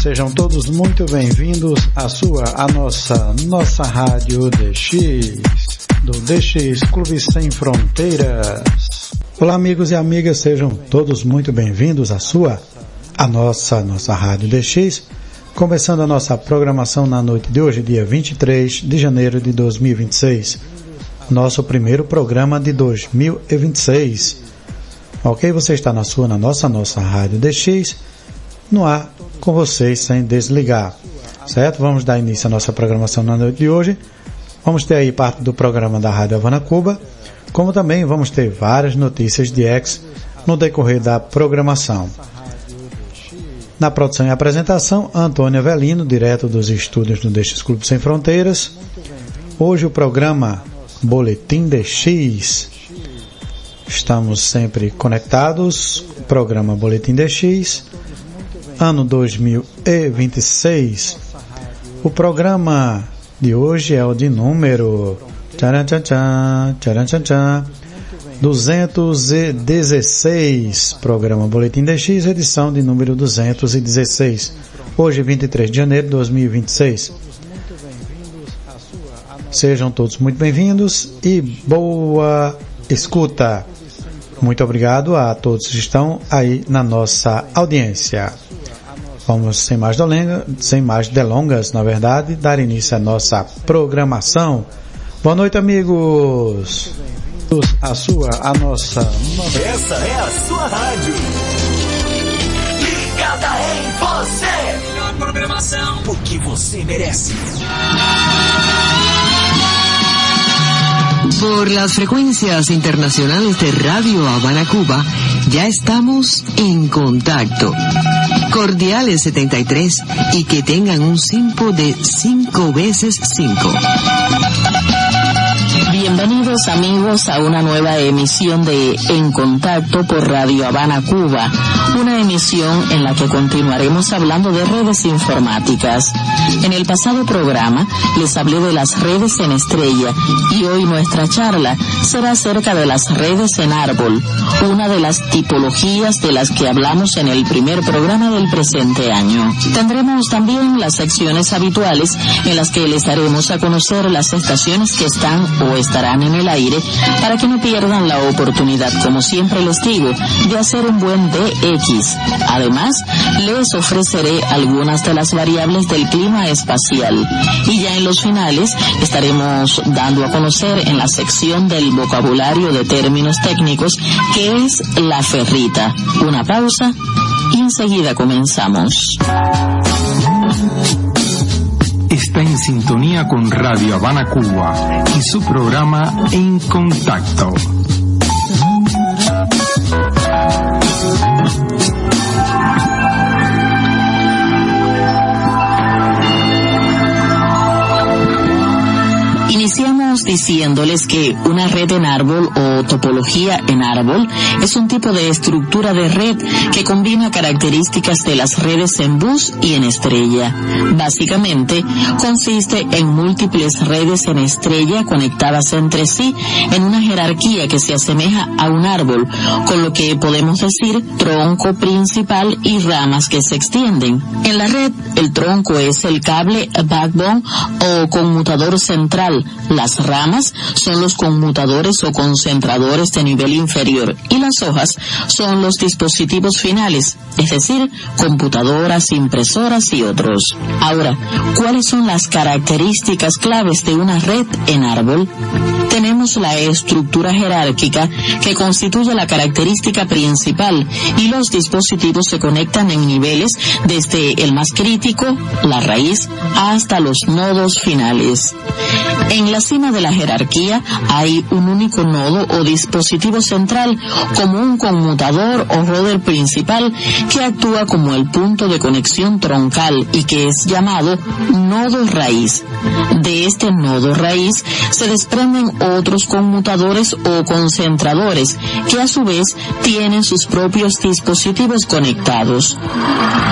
sejam todos muito bem-vindos à nossa Rádio DX, do DX Clube Sem Fronteiras. Olá amigos e amigas, sejam todos muito bem-vindos à nossa Rádio DX, começando a nossa programação na noite de hoje, dia 23 de janeiro de 2026, nosso primeiro programa de 2026. Ok? Você está na nossa Rádio DX, no ar com vocês sem desligar, certo? Vamos dar início à nossa programação na noite de hoje. Vamos ter aí parte do programa da Rádio Havana Cuba, como também vamos ter várias notícias de ex no decorrer da programação. Na produção e apresentação, Antônio Avelino, direto dos estúdios do DX Clube Sem Fronteiras. Hoje o programa Boletim DX. Estamos sempre conectados, programa Boletim DX, ano 2026. O programa de hoje é o de número 216, programa Boletim DX, edição de número 216. Hoje, 23 de janeiro de 2026. Sejam todos muito bem-vindos e boa escuta. Muito obrigado a todos que estão aí na nossa audiência. Vamos, sem mais delongas, na verdade, dar início à nossa programação. Boa noite, amigos. Essa é a sua rádio. Ligada em você. Melhor programação. O que você merece. Por las frecuencias internacionales de Radio Habana Cuba, ya estamos en contacto. Cordiales 73 y que tengan un simpo de 5 veces 5. Bienvenidos amigos a una nueva emisión de En Contacto por Radio Habana Cuba, una emisión en la que continuaremos hablando de redes informáticas. En el pasado programa les hablé de las redes en estrella y hoy nuestra charla será acerca de las redes en árbol, una de las tipologías de las que hablamos en el primer programa del presente año. Tendremos también las secciones habituales en las que les daremos a conocer las estaciones que están o estarán en el aire para que no pierdan la oportunidad, como siempre les digo, de hacer un buen DX. Además, les ofreceré algunas de las variables del clima espacial. Y ya en los finales estaremos dando a conocer en la sección del vocabulario de términos técnicos que es la ferrita. Una pausa y enseguida comenzamos. Está en sintonía con Radio Habana Cuba y su programa En Contacto. Iniciamos diciéndoles que una red en árbol o topología en árbol es un tipo de estructura de red que combina características de las redes en bus y en estrella. Básicamente, consiste en múltiples redes en estrella conectadas entre sí en una jerarquía que se asemeja a un árbol, con lo que podemos decir tronco principal y ramas que se extienden. En la red, el tronco es el cable backbone o conmutador central. Las ramas son los conmutadores o concentradores de nivel inferior y las hojas son los dispositivos finales, es decir, computadoras, impresoras y otros. Ahora, ¿cuáles son las características claves de una red en árbol? Tenemos la estructura jerárquica que constituye la característica principal y los dispositivos se conectan en niveles desde el más crítico, la raíz, hasta los nodos finales. En la cima de la jerarquía hay un único nodo o dispositivo central como un conmutador o roder principal que actúa como el punto de conexión troncal y que es llamado nodo raíz. De este nodo raíz se desprenden otros conmutadores o concentradores que a su vez tienen sus propios dispositivos conectados.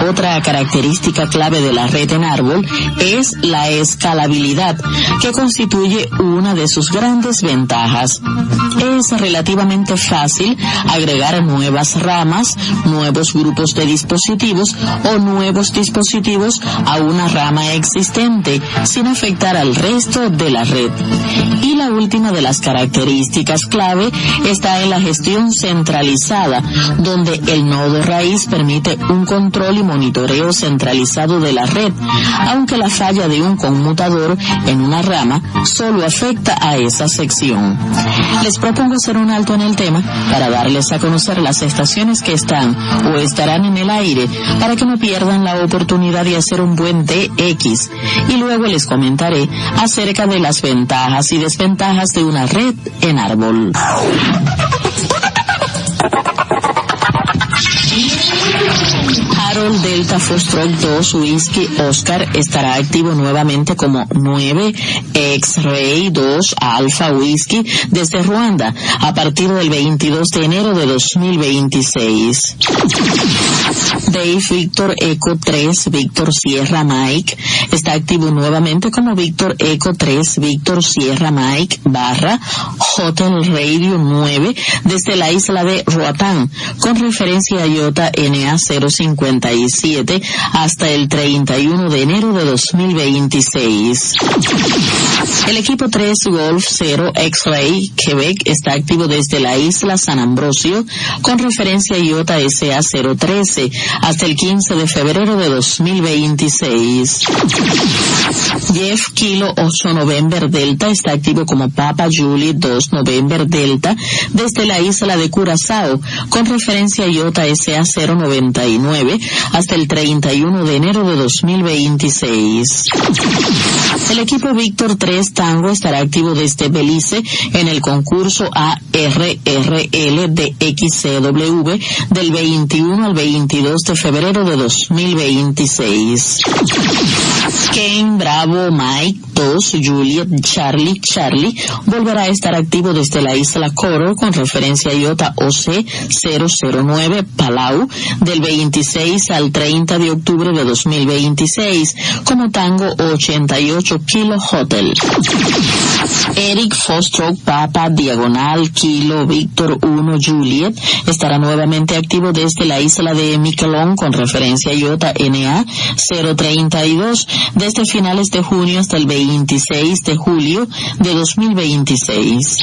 Otra característica clave de la red en árbol es la escalabilidad, que constituye una una de sus grandes ventajas. Es relativamente fácil agregar nuevas ramas, nuevos grupos de dispositivos o nuevos dispositivos a una rama existente sin afectar al resto de la red. Y la última de las características clave está en la gestión centralizada, donde el nodo raíz permite un control y monitoreo centralizado de la red, aunque la falla de un conmutador en una rama solo afecta a esa sección. Les propongo hacer un alto en el tema para darles a conocer las estaciones que están o estarán en el aire para que no pierdan la oportunidad de hacer un buen DX, y luego les comentaré acerca de las ventajas y desventajas de una red en árbol. Harold Delta Foxtrot 2 Whiskey Oscar estará activo nuevamente como 9 X-Ray 2 Alpha Whiskey desde Ruanda a partir del 22 de enero de 2026. Dave Victor Echo 3 Victor Sierra Mike está activo nuevamente como Victor Echo 3 Victor Sierra Mike barra Hotel Radio 9 desde la isla de Roatán con referencia a IOTA NA057 hasta el 31 de enero de 2026. El equipo 3 Golf 0 X-Ray Quebec está activo desde la isla San Ambrosio con referencia a IOTA SA013 hasta el 15 de febrero de 2026. Jeff Kilo 8 November Delta está activo como Papa Julie 2 November Delta desde la isla de Curazao con referencia a IOTA SA099 hasta el 31 de enero de 2026. El equipo Víctor 3 Tango estará activo desde Belice en el concurso ARRL de XCW del 21 al 22 de febrero de 2026. Ken Bravo Mike 2 Juliet Charlie volverá a estar activo desde la isla Coro con referencia a IOTA OC009 Palau del 26 al 30 de octubre de 2026 como Tango 88 Kilo Hotel. Eric Foxtrot Papa Diagonal Kilo Víctor 1 Juliet estará nuevamente activo desde la isla de Miquelon con referencia a IOTA NA032 desde finales de junio hasta el 26 de julio de 2026.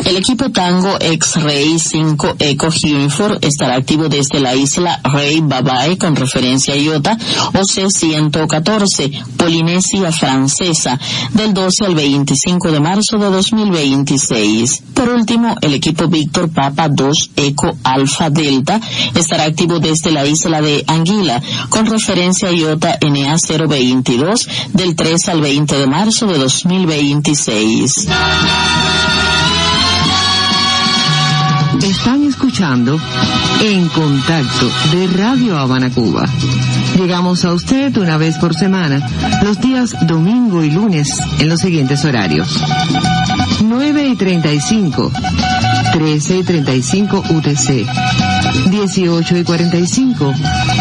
El equipo Tango X-Ray 5 Echo Hunford estará activo desde la isla Rey Babae con referencia a IOTA OC114 Polinesia Francesa del 12 al 25 de marzo de 2026. Por último, el equipo Víctor Papa 2 Echo Alpha Delta estará activo desde la isla de Anguila con referencia a IOTA NA022 del 3 al 20 de marzo de 2026. Están escuchando En Contacto de Radio Habana, Cuba. Llegamos a usted una vez por semana, los días domingo y lunes, en los siguientes horarios: 9:35, 13:35 UTC, 18:45,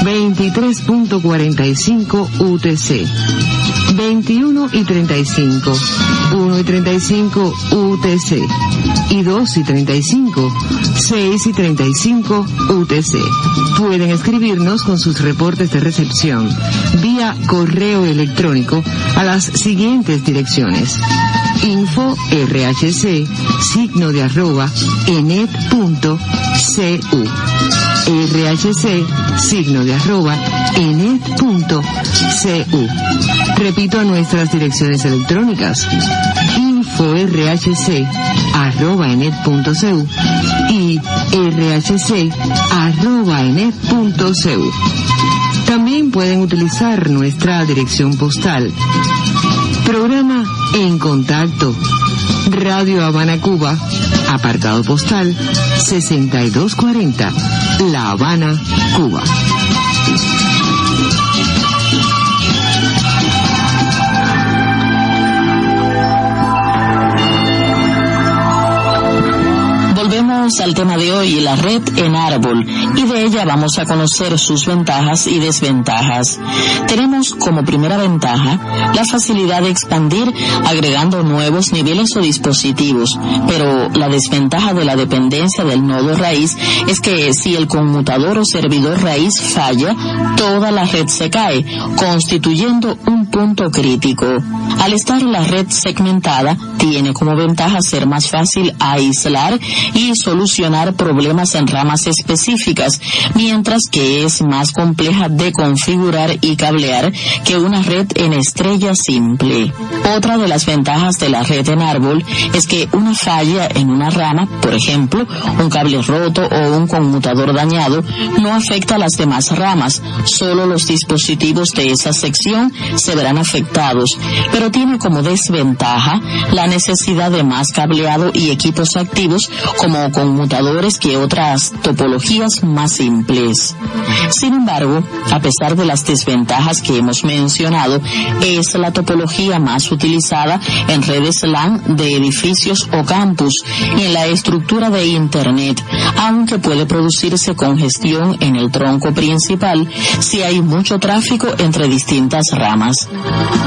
23:45 UTC, 21:35, 1:35 UTC y 2:35, 6:35 UTC. Pueden escribirnos con sus reportes de recepción vía correo electrónico a las siguientes direcciones: info@rhc @enet.cu, rhc @enet.cu. Repito nuestras direcciones electrónicas: info@rhc@enet.cu y rhc@enet.cu. También pueden utilizar nuestra dirección postal. Programa En Contacto, Radio Habana, Cuba, apartado postal 6240, La Habana, Cuba. Volvemos al tema de hoy, la red en árbol, y de ella vamos a conocer sus ventajas y desventajas. Tenemos como primera ventaja la facilidad de expandir agregando nuevos niveles o dispositivos, pero la desventaja de la dependencia del nodo raíz es que si el conmutador o servidor raíz falla, toda la red se cae, constituyendo un punto crítico. Al estar la red segmentada, tiene como ventaja ser más fácil aislar y solucionar problemas en ramas específicas, mientras que es más compleja de configurar y cablear que una red en estrella simple. Otra de las ventajas de la red en árbol es que una falla en una rama, por ejemplo, un cable roto o un conmutador dañado, no afecta a las demás ramas, solo los dispositivos de esa sección se verán afectados, pero tiene como desventaja la necesidad de más cableado y equipos activos como conmutadores que otras topologías más simples. Sin embargo, a pesar de las desventajas que hemos mencionado, es la topología más utilizada en redes LAN de edificios o campus y en la estructura de Internet, aunque puede producirse congestión en el tronco principal si hay mucho tráfico entre distintas ramas.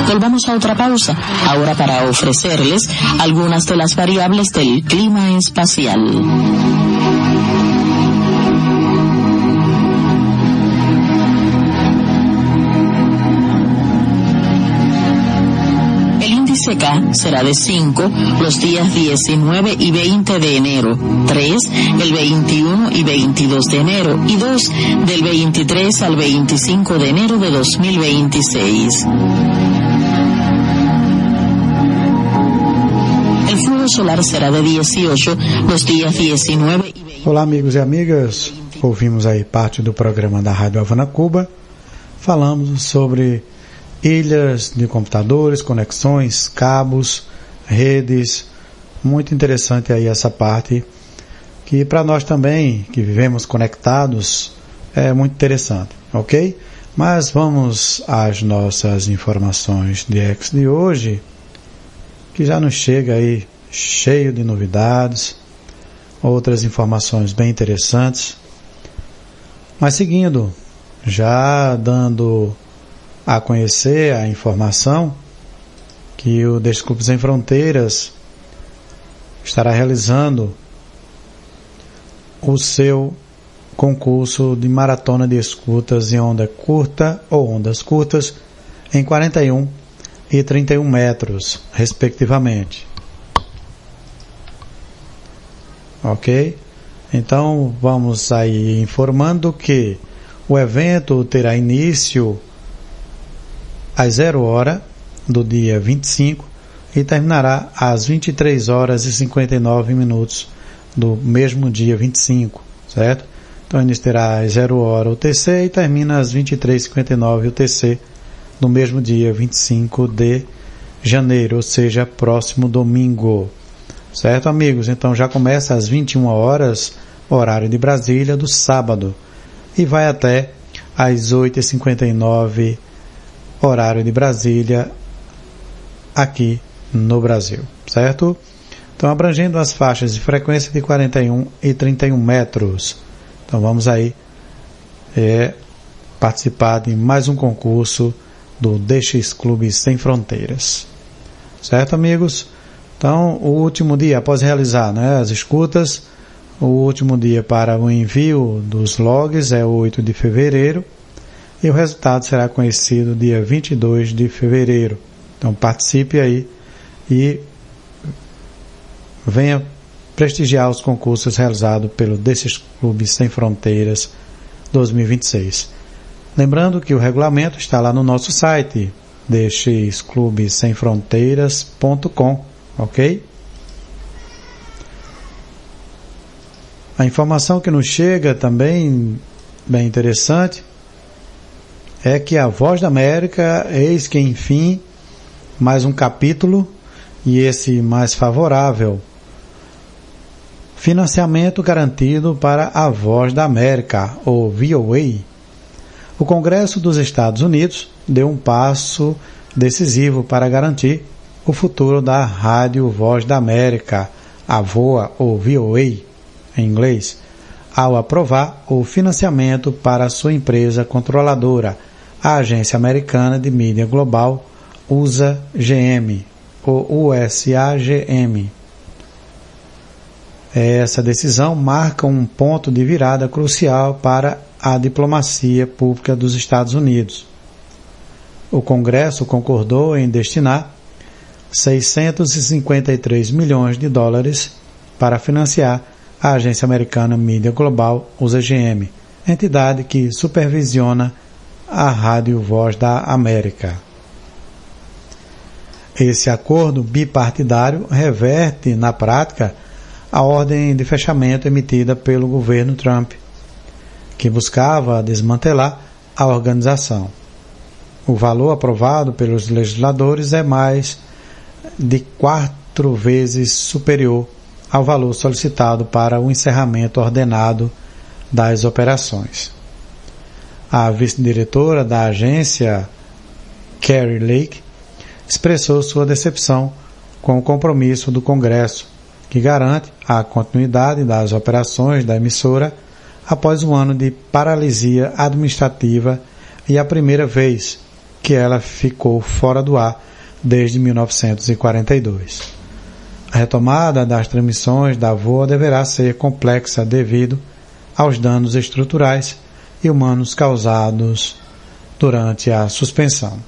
Volvamos a otra pausa, ahora para ofrecerles algunas de las variables del clima espacial. K será de 5 los días 19 y 20 de enero, 3 el 21 y 22 de enero y 2 del 23 al 25 de enero de 2026. El flujo solar será de 18 los días 19 y 20. Olá, amigos e amigas. Ouvimos aí parte do programa da Rádio Havana Cuba. Falamos sobre ilhas de computadores, conexões, cabos, redes. Muito interessante aí essa parte, que para nós também, que vivemos conectados, é muito interessante, ok? Mas vamos às nossas informações de X de hoje, que já nos chega aí cheio de novidades, outras informações bem interessantes. Mas seguindo, já dando a conhecer a informação que o Deixe Clube Sem Fronteiras estará realizando o seu concurso de maratona de escutas em onda curta ou ondas curtas em 41 e 31 metros, respectivamente. Ok? Então, vamos aí informando que o evento terá início às 0h do dia 25 e terminará às 23h59 do mesmo dia 25, certo? Então, iniciará às 0h o TC e termina às 23h59 o TC no mesmo dia 25 de janeiro, ou seja, próximo domingo. Certo, amigos? Então, já começa às 21h, horário de Brasília, do sábado, e vai até às 8h59, horário de Brasília, aqui no Brasil, certo? Então, abrangendo as faixas de frequência de 41 e 31 metros. Então, vamos aí participar de mais um concurso do DX Clube Sem Fronteiras. Certo, amigos? Então, o último dia, após realizar as escutas, o último dia para o envio dos logs é 8 de fevereiro, e o resultado será conhecido dia 22 de fevereiro. Então participe aí e venha prestigiar os concursos realizados pelo Desses Clubes Sem Fronteiras 2026. Lembrando que o regulamento está lá no nosso site, dxclubesemfronteiras.com, ok? A informação que nos chega também, bem interessante, é que a Voz da América, eis que enfim, mais um capítulo, e esse mais favorável. Financiamento garantido para a Voz da América, ou VOA. O Congresso dos Estados Unidos deu um passo decisivo para garantir o futuro da Rádio Voz da América, a VOA ou VOA. em inglês, ao aprovar o financiamento para sua empresa controladora, a Agência Americana de Mídia Global, USA-GM, ou USAGM. Essa decisão marca um ponto de virada crucial para a diplomacia pública dos Estados Unidos. O Congresso concordou em destinar 653 milhões de dólares para financiar a Agência Americana Mídia Global, USAGM, entidade que supervisiona a Rádio Voz da América. Esse acordo bipartidário reverte, na prática, a ordem de fechamento emitida pelo governo Trump, que buscava desmantelar a organização. O valor aprovado pelos legisladores é mais de 4 vezes superior ao valor solicitado para o encerramento ordenado das operações. A vice-diretora da agência, Kari Lake, expressou sua decepção com o compromisso do Congresso, que garante a continuidade das operações da emissora após um ano de paralisia administrativa e a primeira vez que ela ficou fora do ar desde 1942. A retomada das transmissões da VOA deverá ser complexa devido aos danos estruturais e humanos causados durante a suspensão.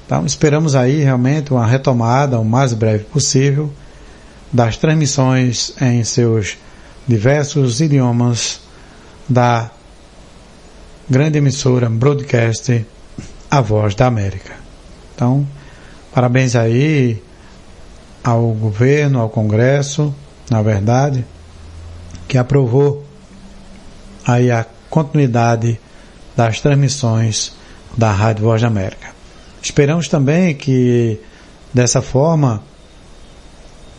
Então, esperamos aí realmente uma retomada o mais breve possível das transmissões em seus diversos idiomas da grande emissora Broadcast, a Voz da América. Então, parabéns aí ao governo, ao Congresso, na verdade, que aprovou aí a continuidade das transmissões da Rádio Voz da América. Esperamos também que, dessa forma,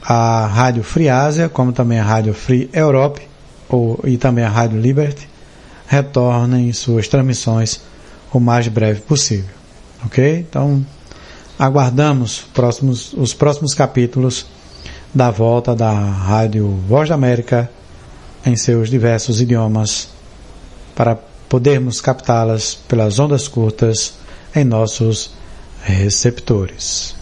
a Rádio Free Ásia, como também a Rádio Free Europe e também a Rádio Liberty, retornem suas transmissões o mais breve possível. Ok? Então, aguardamos os próximos capítulos da volta da Rádio Voz da América em seus diversos idiomas para podermos captá-las pelas ondas curtas em nossos receptores.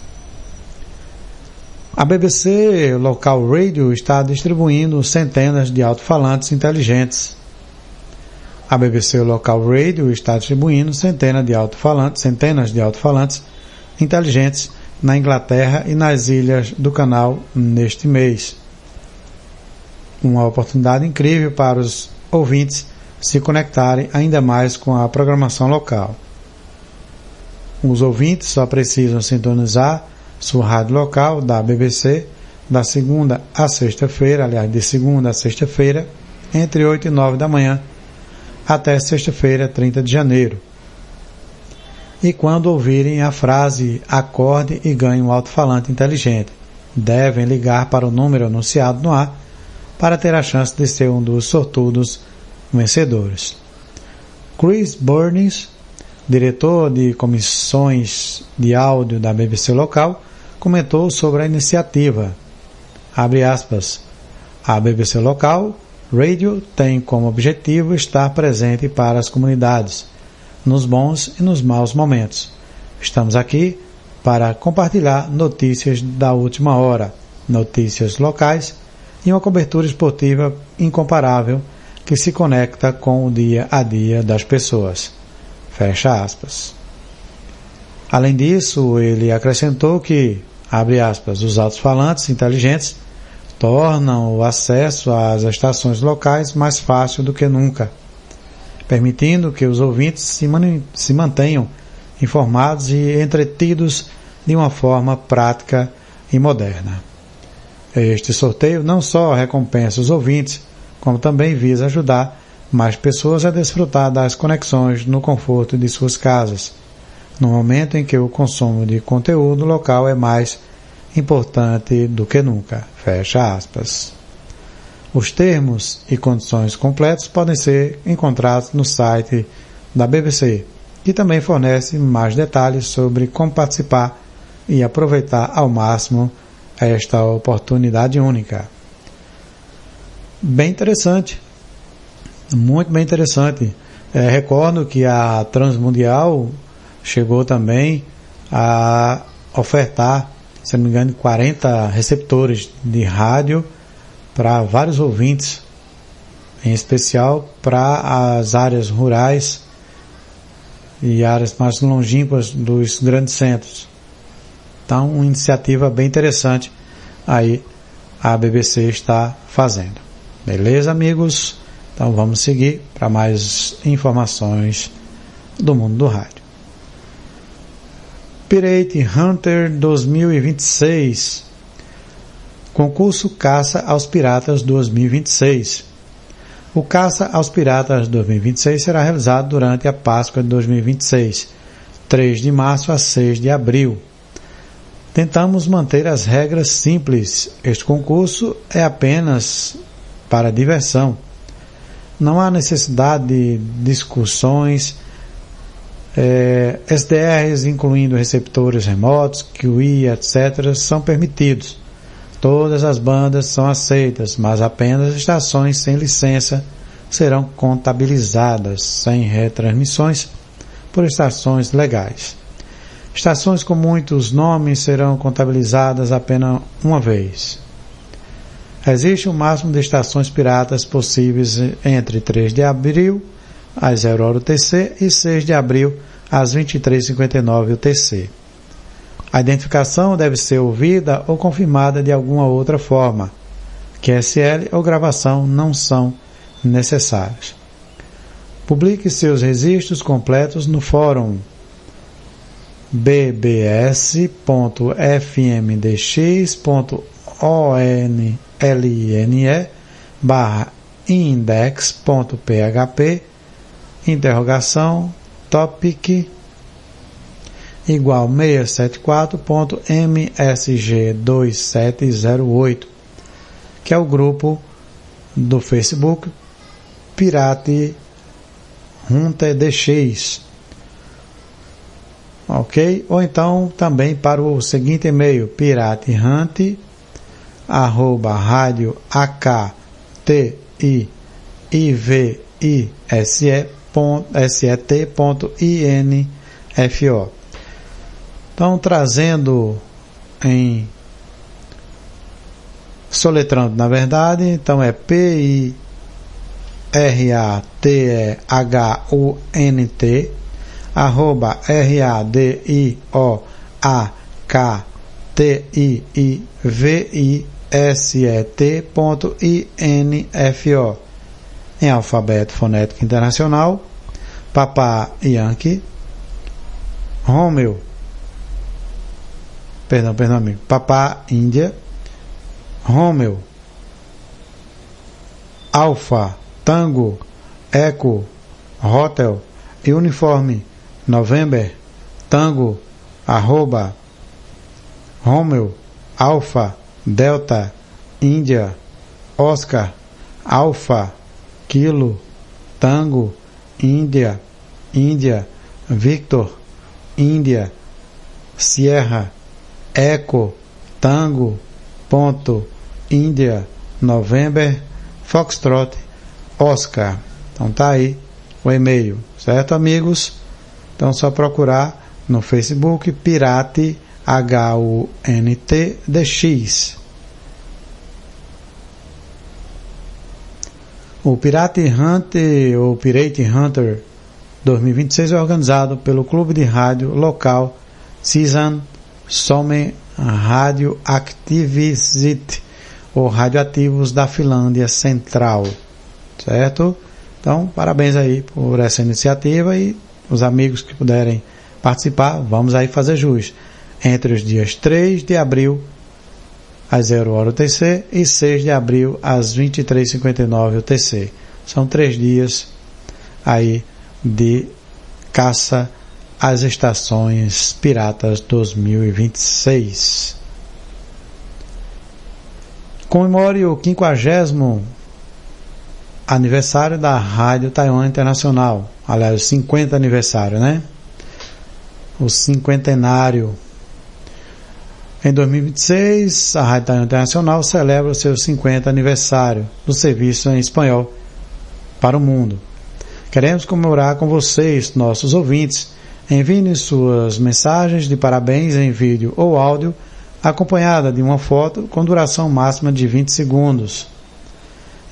A BBC Local Radio está distribuindo centenas de alto-falantes inteligentes. A BBC Local Radio está distribuindo centenas de alto-falantes inteligentes na Inglaterra e nas ilhas do canal neste mês. Uma oportunidade incrível para os ouvintes se conectarem ainda mais com a programação local. Os ouvintes só precisam sintonizar sua rádio local da BBC da segunda a sexta-feira, aliás, de segunda a sexta-feira, entre 8 e 9 da manhã, até sexta-feira, 30 de janeiro. E quando ouvirem a frase acorde e ganhe um alto-falante inteligente, devem ligar para o número anunciado no ar para ter a chance de ser um dos sortudos vencedores. Chris Burns, diretor de comissões de áudio da BBC local, comentou sobre a iniciativa. Abre aspas. A BBC Local Radio tem como objetivo estar presente para as comunidades, nos bons e nos maus momentos. Estamos aqui para compartilhar notícias da última hora, notícias locais e uma cobertura esportiva incomparável que se conecta com o dia a dia das pessoas. Fecha aspas. Além disso, ele acrescentou que, abre aspas, os alto-falantes inteligentes tornam o acesso às estações locais mais fácil do que nunca, permitindo que os ouvintes se mantenham informados e entretidos de uma forma prática e moderna. Este sorteio não só recompensa os ouvintes, como também visa ajudar mais pessoas a desfrutar das conexões no conforto de suas casas, no momento em que o consumo de conteúdo local é mais importante do que nunca. Fecha aspas. Os termos e condições completos podem ser encontrados no site da BBC, que também fornece mais detalhes sobre como participar e aproveitar ao máximo esta oportunidade única. bem interessante, muito bem interessante. Recordo que a Transmundial chegou também a ofertar, se não me engano, 40 receptores de rádio para vários ouvintes, em especial para as áreas rurais e áreas mais longínquas dos grandes centros. Então, uma iniciativa bem interessante aí a BBC está fazendo. Beleza, amigos? Então vamos seguir para mais informações do mundo do rádio. Pirate Hunter 2026. Concurso Caça aos Piratas 2026. O Caça aos Piratas 2026 será realizado durante a Páscoa de 2026, 3 de março a 6 de abril. Tentamos manter as regras simples. Este concurso é apenas para diversão. Não há necessidade de discussões. SDRs, incluindo receptores remotos, QI, etc., são permitidos. Todas as bandas são aceitas, mas apenas estações sem licença serão contabilizadas, sem retransmissões por estações legais. Estações com muitos nomes serão contabilizadas apenas uma vez. Existe um máximo de estações piratas possíveis entre 3 de abril às 0 UTC e 6 de abril às 23h59 UTC. A identificação deve ser ouvida ou confirmada de alguma outra forma. QSL ou gravação não são necessários. Publique seus registros completos no fórum bbs.fmdx.online/index.php topic igual 674.msg2708, que é o grupo do Facebook Pirate Hunter DX. Ok? Ou então também para o seguinte e-mail, piratehunt@radioaktivise.set.info. Então, trazendo em soletrando, na verdade, então é PIRATEHUNT @radioaktivise.info em alfabeto fonético internacional. Papa Yankee Romeo, perdão, amigo. Papa Índia Romeo Alfa Tango Eco Hotel e Uniforme November Tango @Romeo Alfa Delta Índia Oscar Alfa Kilo Tango Índia Victor Índia Sierra Eco Tango ponto Índia November Foxtrot Oscar. Então tá aí o e-mail, certo, amigos? Então só procurar no Facebook Pirate HUNT DX. O Pirate Hunter ou Pirate Hunter 2026 é organizado pelo clube de rádio local Season Some Radioaktivitet, ou radioativos da Finlândia Central, certo? Então, parabéns aí por essa iniciativa e os amigos que puderem participar, vamos aí fazer jus. Entre os dias 3 de abril às 0 UTC e 6 de abril às 23h59 UTC. São 3 dias aí de caça às estações piratas 2026. Comemore o 50º aniversário da Rádio Taiwan Internacional. Aliás, o 50º aniversário, né? O cinquentenário. Em 2026, a Rádio Taiwan Internacional celebra o seu 50º aniversário do serviço em espanhol para o mundo. Queremos comemorar com vocês, nossos ouvintes. Enviem suas mensagens de parabéns em vídeo ou áudio, acompanhada de uma foto com duração máxima de 20 segundos.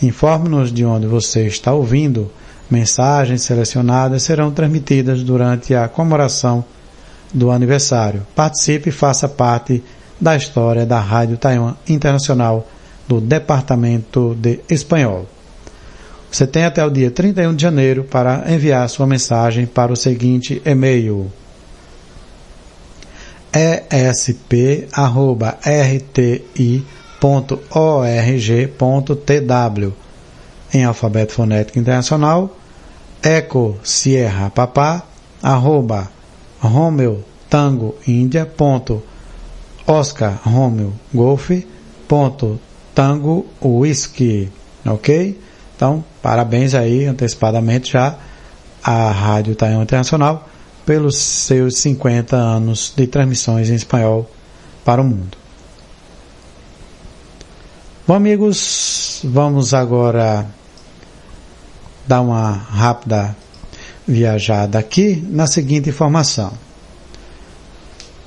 Informe-nos de onde você está ouvindo. Mensagens selecionadas serão transmitidas durante a comemoração do aniversário. Participe e faça parte da história da Rádio Taiwan Internacional do Departamento de Espanhol. Você tem até o dia 31 de janeiro para enviar sua mensagem para o seguinte e-mail: esp@rti.org.tw, em alfabeto fonético internacional, Eco Sierra Papá @Romeo Tango Índia Oscar Romeo Golf Tango Whisky, ok? Então, parabéns aí antecipadamente já à Rádio Taiwan Internacional pelos seus 50 anos de transmissões em espanhol para o mundo. Bom, amigos, vamos agora dar uma rápida viajada aqui na seguinte informação.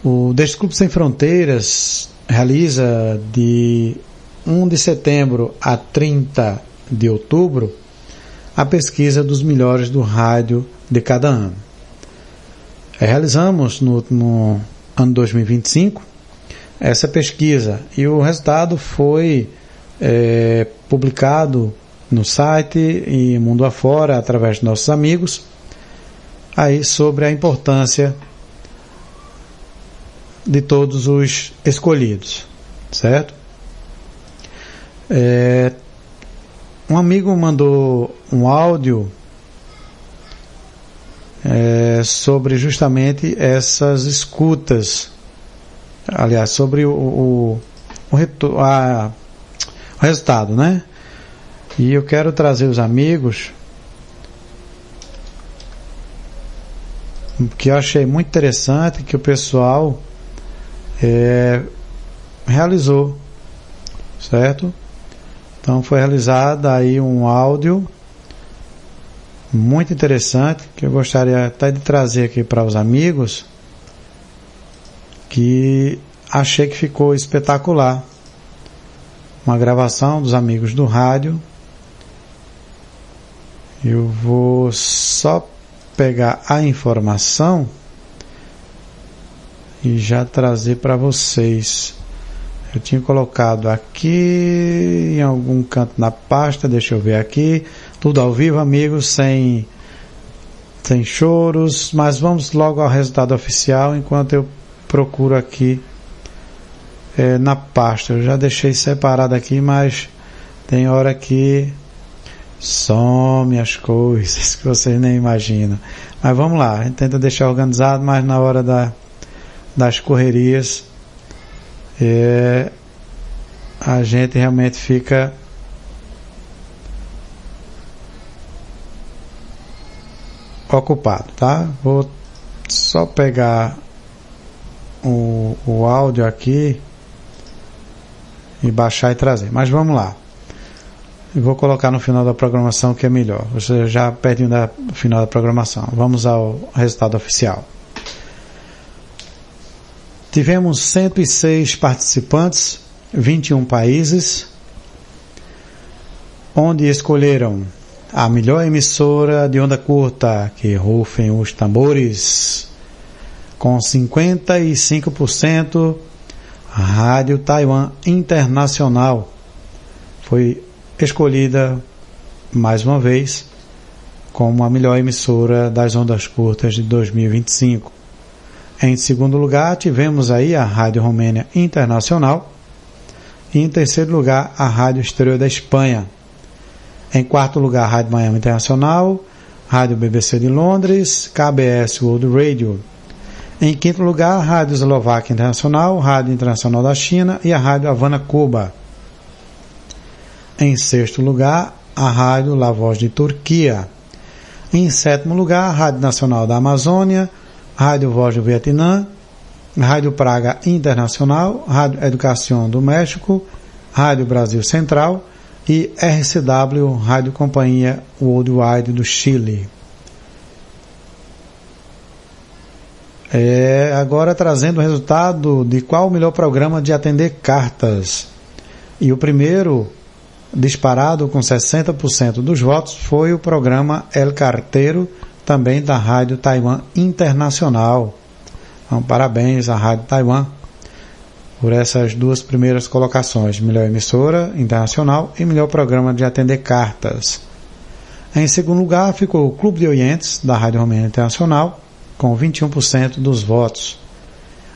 O Desclube Sem Fronteiras realiza de 1 de setembro a 30 de outubro a pesquisa dos melhores do rádio de cada ano. Realizamos no ano 2025 essa pesquisa e o resultado foi publicado no site e mundo afora através de nossos amigos aí sobre a importância de todos os escolhidos, certo? Um amigo mandou um áudio sobre justamente essas escutas, aliás, sobre o resultado, né? E eu quero trazer os amigos que eu achei muito interessante que o pessoal realizou, certo? Então foi realizado aí um áudio muito interessante que eu gostaria até de trazer aqui para os amigos, que achei que ficou espetacular. Uma gravação dos amigos do rádio. Eu vou só pegar a informação e já trazer para vocês. Eu tinha colocado aqui em algum canto na pasta, deixa eu ver aqui, tudo ao vivo, amigos, sem choros, mas vamos logo ao resultado oficial enquanto eu procuro aqui na pasta. Eu já deixei separado aqui, mas tem hora que some as coisas que vocês nem imaginam. Mas vamos lá, a gente tenta deixar organizado, mas na hora das correrias a gente realmente fica ocupado, tá? Vou só pegar o áudio aqui e baixar e trazer, mas vamos lá. Eu vou colocar no final da programação, que é melhor. Você já pertinho do final da programação. Vamos ao resultado oficial. Tivemos 106 participantes, 21 países, onde escolheram a melhor emissora de onda curta, que rufem os tambores, com 55%, a Rádio Taiwan Internacional foi escolhida mais uma vez como a melhor emissora das ondas curtas de 2025. Em segundo lugar, tivemos aí a Rádio Romênia Internacional e em terceiro lugar a Rádio Exterior da Espanha. Em quarto lugar, a Rádio Miami Internacional, Rádio BBC de Londres, KBS World Radio. Em quinto lugar, a Rádio Eslováquia Internacional, Rádio Internacional da China e a Rádio Havana, Cuba. Em sexto lugar, a Rádio La Voz de Turquia. Em sétimo lugar, a Rádio Nacional da Amazônia, Rádio Voz do Vietnã Rádio Praga Internacional, Rádio Educação do México, Rádio Brasil Central e RCW, Rádio Companhia Worldwide do Chile. Agora trazendo o resultado de qual o melhor programa de atender cartas. E o primeiro disparado com 60% dos votos foi o programa El Carteiro, também da Rádio Taiwan Internacional. Então, parabéns à Rádio Taiwan por essas duas primeiras colocações, melhor emissora internacional e melhor programa de atender cartas. Em segundo lugar ficou o Clube de Oyentes da Rádio Romênia Internacional, com 21% dos votos.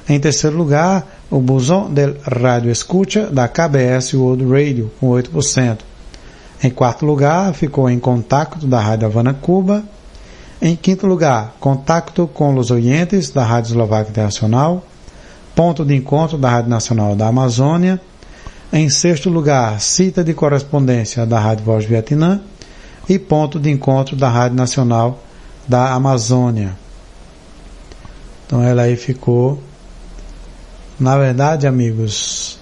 Em terceiro lugar, o Buzón del Radio Escucha da KBS World Radio, com 8%. Em quarto lugar, ficou Em Contacto da Rádio Havana Cuba. Em quinto lugar, Contacto com os Oyentes da Rádio Eslovaca Internacional. Ponto de Encontro da Rádio Nacional da Amazônia. Em sexto lugar, Cita de Correspondência da Rádio Voz Vietnã. E Ponto de Encontro da Rádio Nacional da Amazônia. Então ela aí ficou, na verdade, amigos,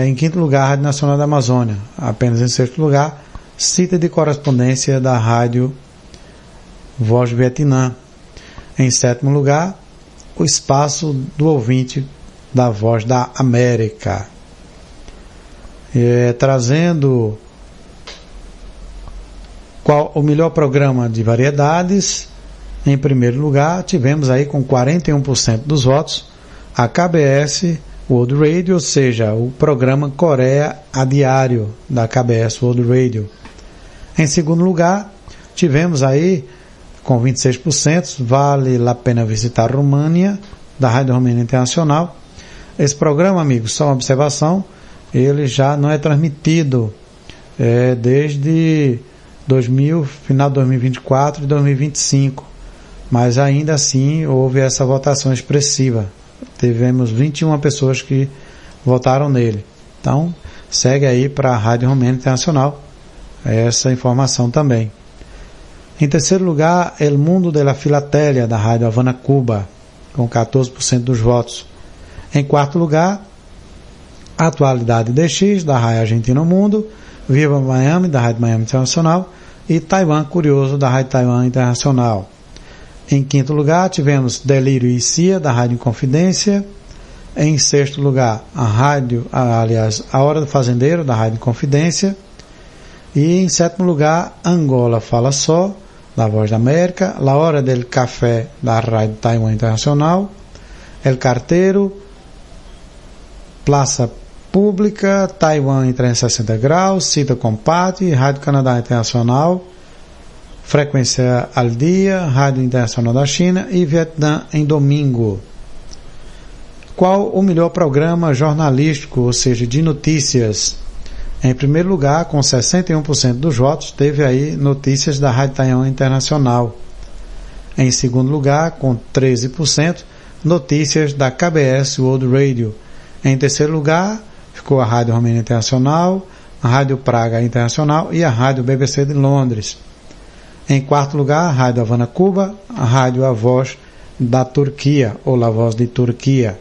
em quinto lugar, a Rádio Nacional da Amazônia. Apenas em sexto lugar, Cita de Correspondência da Rádio Voz Vietnã. Em sétimo lugar, o Espaço do Ouvinte da Voz da América. Trazendo qual o melhor programa de variedades. Em primeiro lugar, tivemos aí com 41% dos votos a KBS World Radio, ou seja, o programa Coreia a Diário da KBS World Radio. Em segundo lugar, tivemos aí com 26%, Vale a Pena Visitar România, da Rádio Romênia Internacional. Esse programa, amigos, só uma observação, ele já não é transmitido desde final de 2024 e 2025. Mas ainda assim houve essa votação expressiva. Tivemos 21 pessoas que votaram nele. Então, segue aí para a Rádio Romênia Internacional essa informação também. Em terceiro lugar, El Mundo de la Filatelia, da Rádio Havana Cuba, com 14% dos votos. Em quarto lugar, Atualidade DX, da Rádio Argentina Mundo, Viva Miami, da Rádio Miami Internacional e Taiwan Curioso, da Rádio Taiwan Internacional. Em quinto lugar, tivemos Delírio e Cia, da Rádio Inconfidência. Em sexto lugar, A Hora do Fazendeiro, da Rádio Inconfidência. E em sétimo lugar, Angola Fala Só, da Voz da América. La Hora del Café, da Rádio Taiwan Internacional. El Carteiro, Praça Pública, Taiwan em 360 graus, Cita Compate, Rádio Canadá Internacional, Frequência al Dia, Rádio Internacional da China e Vietnã em domingo. Qual o melhor programa jornalístico, ou seja, de notícias? Em primeiro lugar, com 61% dos votos, teve aí notícias da Rádio Taiwan Internacional. Em segundo lugar, com 13%, notícias da KBS World Radio. Em terceiro lugar, ficou a Rádio Romênia Internacional, a Rádio Praga Internacional e a Rádio BBC de Londres. Em quarto lugar, a Rádio Havana Cuba, a Rádio A Voz da Turquia, ou La Voz de Turquia.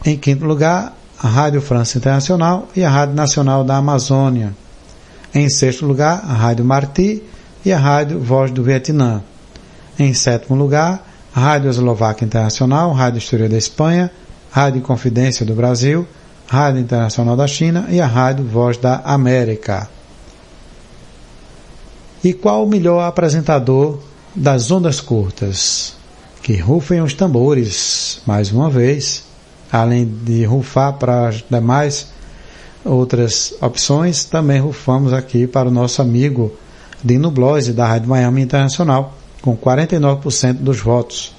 Em quinto lugar, a Rádio França Internacional e a Rádio Nacional da Amazônia. Em sexto lugar, a Rádio Martí e a Rádio Voz do Vietnã. Em sétimo lugar, a Rádio Eslovaca Internacional, Rádio História da Espanha, Rádio Confidência do Brasil, Rádio Internacional da China e a Rádio Voz da América. E qual o melhor apresentador das ondas curtas? Que rufem os tambores, mais uma vez. Além de rufar para as demais outras opções, também rufamos aqui para o nosso amigo Dino Bloise, da Rádio Miami Internacional, com 49% dos votos.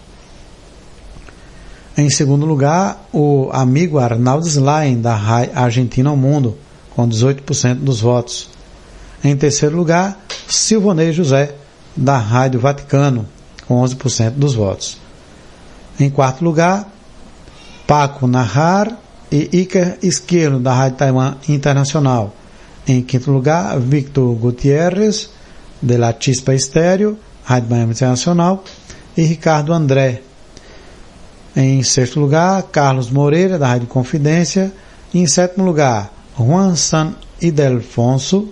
Em segundo lugar, o amigo Arnaldo Slain, da Rádio Argentina ao Mundo, com 18% dos votos. Em terceiro lugar, Silvonei José, da Rádio Vaticano, com 11% dos votos. Em quarto lugar, Paco Nahar e Iker Esquerdo, da Rádio Taiwan Internacional. Em quinto lugar, Victor Gutierrez, de La Chispa Estéreo, Rádio Miami Internacional, e Ricardo André. Em sexto lugar, Carlos Moreira, da Rádio Confidência. E em sétimo lugar, Juan San Ildefonso,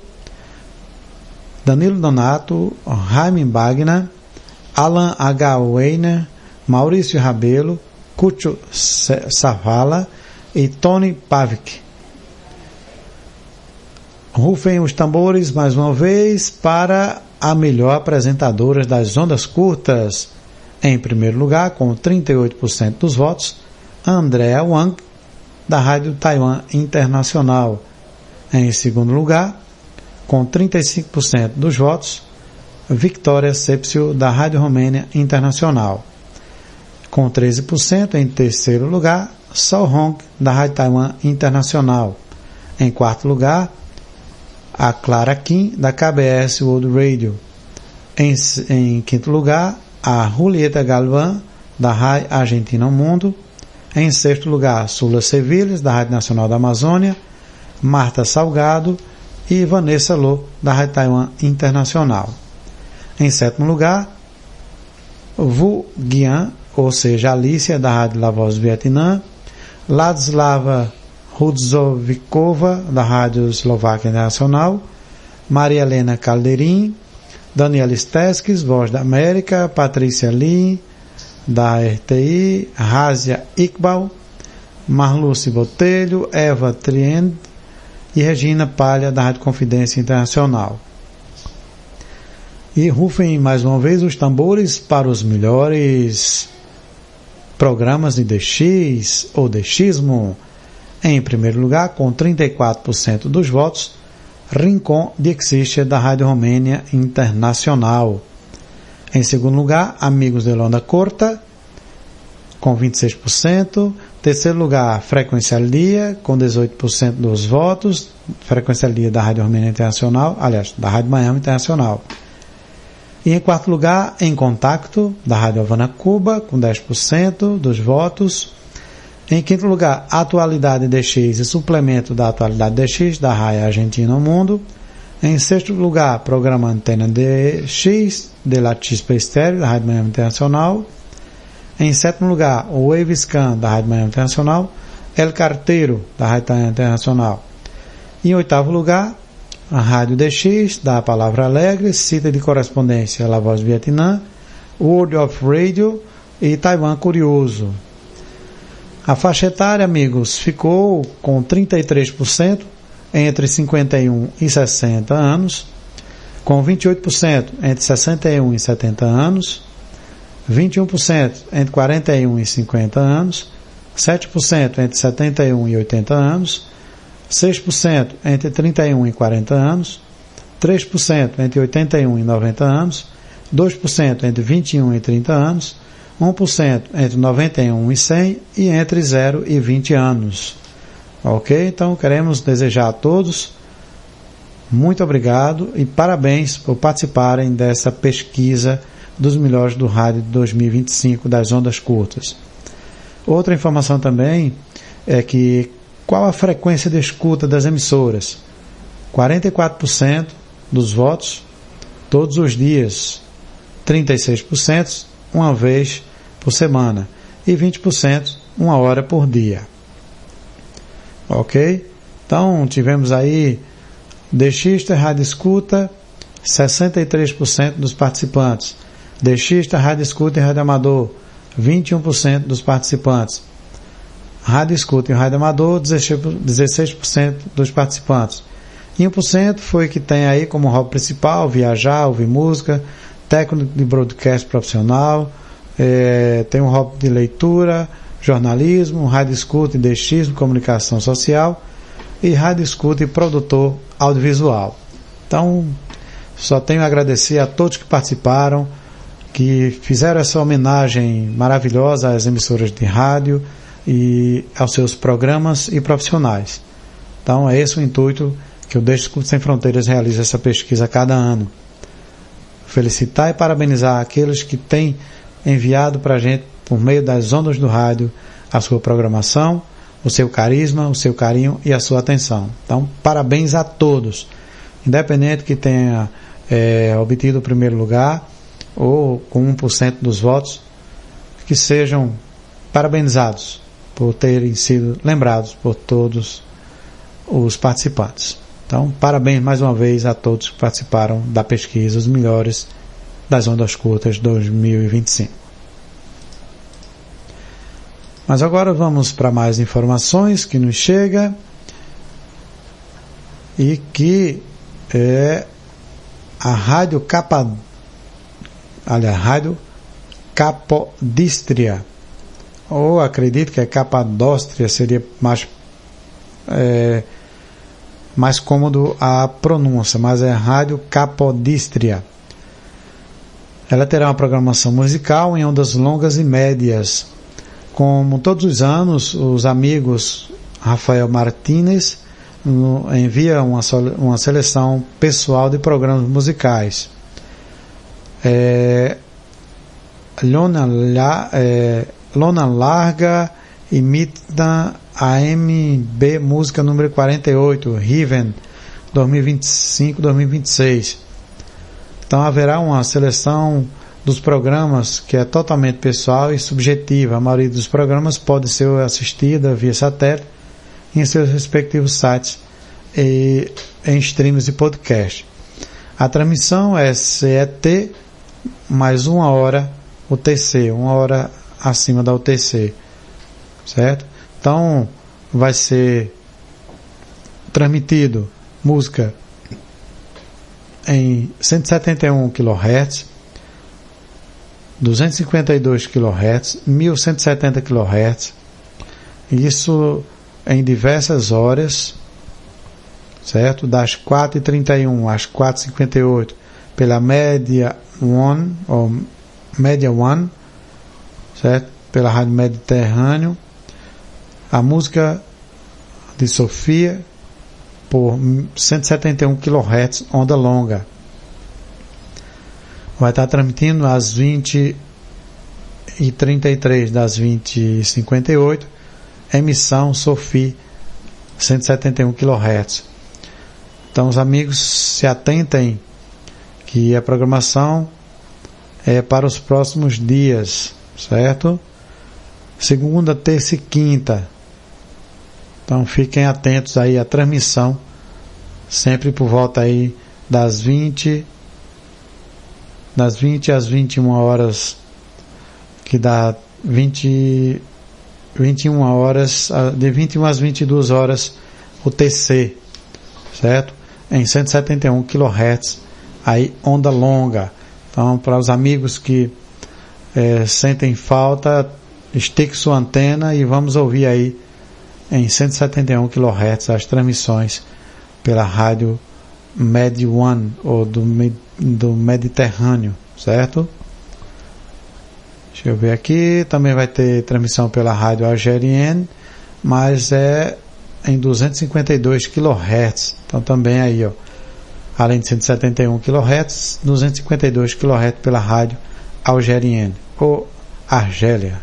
Danilo Donato, Jaime Bagna, Alan H. Weiner, Maurício Rabelo, Cucho Savala e Tony Pavic. Rufem os tambores mais uma vez para a melhor apresentadora das ondas curtas. Em primeiro lugar, com 38% dos votos, Andrea Wang, da Rádio Taiwan Internacional. Em segundo lugar, com 35% dos votos, Victoria Sepsio, da Rádio Romênia Internacional. Com 13%, em terceiro lugar, Sol Hong, da Rádio Taiwan Internacional. Em quarto lugar, a Clara Kim, da KBS World Radio. Em quinto lugar, a Julieta Galván, da Rádio Argentina ao Mundo. Em sexto lugar, Sula Sevilhas, da Rádio Nacional da Amazônia, Marta Salgado e Vanessa Lô, da Rádio Taiwan Internacional. Em sétimo lugar, Vu Guian, ou seja, Alicia, da Rádio La Voz do Vietnã, Ladislava Rudzovikova, da Rádio Eslováquia Internacional, Maria Helena Calderim, Daniela Steskis, Voz da América, Patrícia Lee, da RTI, Razia Iqbal, Marluce Botelho, Eva Triend e Regina Palha, da Rádio Confidência Internacional. E rufem mais uma vez os tambores para os melhores programas de DX ou DXismo. Em primeiro lugar, com 34% dos votos, Rincon de Existia, da Rádio Romênia Internacional. Em segundo lugar, Amigos de Onda Corta, com 26%. Terceiro lugar, Frequência al Dia, com 18% dos votos. Frequência al Dia da Rádio Romênia Internacional, aliás, da Rádio Miami Internacional. E em quarto lugar, Em Contacto, da Rádio Havana Cuba, com 10% dos votos. Em quinto lugar, Atualidade DX e Suplemento da Atualidade DX, da Rádio Argentina ao Mundo. Em sexto lugar, Programa Antena DX, de La Chispa Estéreo, da Rádio Miami Internacional. Em sétimo lugar, o Wavescan, da Rádio Miami Internacional. El Carteiro, da Rádio Miami Internacional. E em oitavo lugar, a Rádio DX, da Palavra Alegre, Cita de Correspondência, La Voz do Vietnã, World of Radio e Taiwan Curioso. A faixa etária, amigos, ficou com 33% entre 51 e 60 anos, com 28% entre 61 e 70 anos, 21% entre 41 e 50 anos, 7% entre 71 e 80 anos, 6% entre 31 e 40 anos, 3% entre 81 e 90 anos, 2% entre 21 e 30 anos, 1% entre 91 e 100 e entre 0 e 20 anos. Ok? Então queremos desejar a todos muito obrigado e parabéns por participarem dessa pesquisa dos melhores do rádio de 2025 das ondas curtas. Outra informação também é que qual a frequência de escuta das emissoras? 44% dos votos todos os dias, 36% uma vez por semana e 20% uma hora por dia. Ok? Então tivemos aí DXista, Rádio Escuta, 63% dos participantes. DXista, Rádio Escuta e Rádio Amador, 21% dos participantes. Rádio Escuta e Rádio Amador, 16% dos participantes. E 1% foi que tem aí como hobby principal viajar, ouvir música, técnico de broadcast profissional, tem um hobby de leitura, jornalismo, rádio escuta e DXismo, comunicação social e rádio escuta e produtor audiovisual. Então, só tenho a agradecer a todos que participaram, que fizeram essa homenagem maravilhosa às emissoras de rádio e aos seus programas e profissionais. Então, é esse o intuito que o Deixe Sem Fronteiras realiza essa pesquisa a cada ano. Felicitar e parabenizar aqueles que têm enviado para a gente, por meio das ondas do rádio, a sua programação, o seu carisma, o seu carinho e a sua atenção. Então, parabéns a todos, independente que tenha obtido o primeiro lugar ou com 1% dos votos, que sejam parabenizados por terem sido lembrados por todos os participantes. Então, parabéns mais uma vez a todos que participaram da pesquisa Os Melhores das Ondas Curtas 2025. Mas agora vamos para mais informações que nos chega e que é a Rádio Capodistria, ou acredito que é Capadóstria, seria mais cômodo a pronúncia, mas é Rádio Capodistria. Ela terá uma programação musical em ondas longas e médias. Como todos os anos, os amigos Rafael Martínez envia uma seleção pessoal de programas musicais. Lona Larga imita AMB Música número 48, Riven 2025-2026. Então haverá uma seleção dos programas que é totalmente pessoal e subjetiva. A maioria dos programas pode ser assistida via satélite em seus respectivos sites e em streams e podcast. A transmissão é CET mais 1 hora UTC, 1 hora acima da UTC, certo? Então vai ser transmitido música em 171 kHz, 252 kHz, 1170 kHz, isso em diversas horas, certo? Das 4h31 às 4h58 pela Média One, ou Média One, certo? Pela Rádio Mediterrâneo. A música de Sofia por 171 kHz, onda longa. Vai estar transmitindo às 20h33 das 20h58, emissão Sofia 171 kHz. Então os amigos se atentem que a programação é para os próximos dias, certo? Segunda, terça e quinta. Então fiquem atentos aí à transmissão, sempre por volta aí das 20 às 21 horas, que dá 21 horas, de 21 às 22 horas UTC, certo? Em 171 kHz, aí onda longa. Então, para os amigos que sentem falta, estique sua antena e vamos ouvir aí em 171 kHz as transmissões pela rádio Med One, ou do Mediterrâneo, certo? Deixa eu ver aqui, também vai ter transmissão pela rádio Algerienne, mas é em 252 kHz, então também aí, ó, além de 171 kHz, 252 kHz pela rádio Algerienne, ou Argélia.